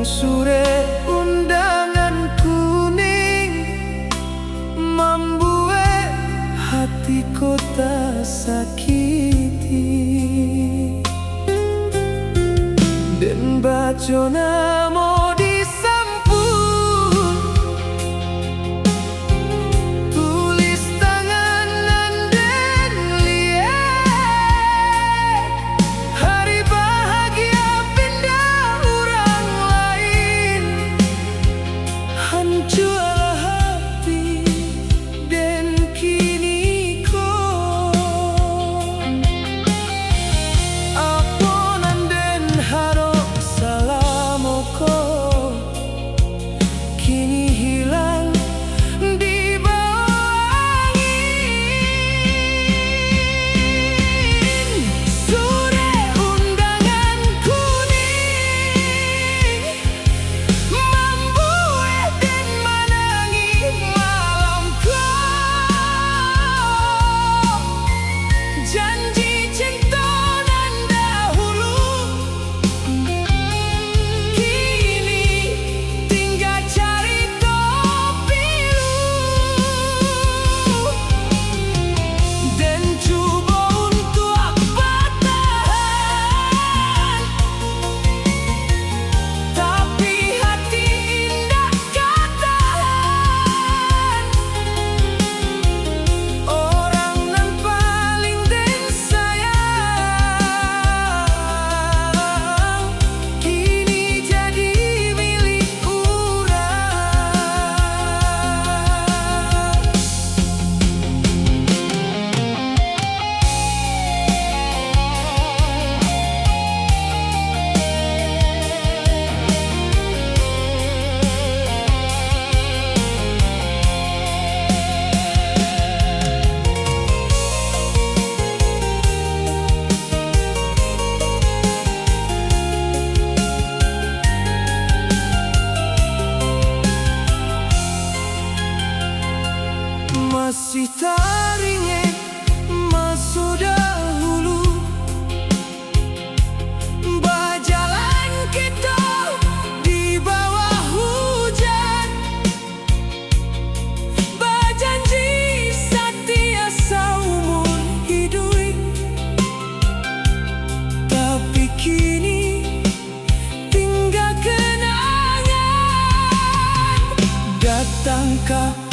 sore undangan kuning membuat hatiku tak sakiti. Dan baca namo disampun, tulis tangan dan lihat hari bahagia pindah orang lain. Hancurlah hati dan kini kau aponan dan harap salamku kini hilang di bawah angin. Sore undangan kuning membuat dan menangi malamku. Janji cinta nan dahulu kini tinggal cerita pilu. Dan cuba untuk bertahan, tapi hati indah katakan. Orang nan paling dan sayang kini jadi milik orang. Masih teringat masa dahulu, berjalan kita di bawah hujan, berjanji setia seumur hidup. Tapi kini tinggal kenangan. Datangkah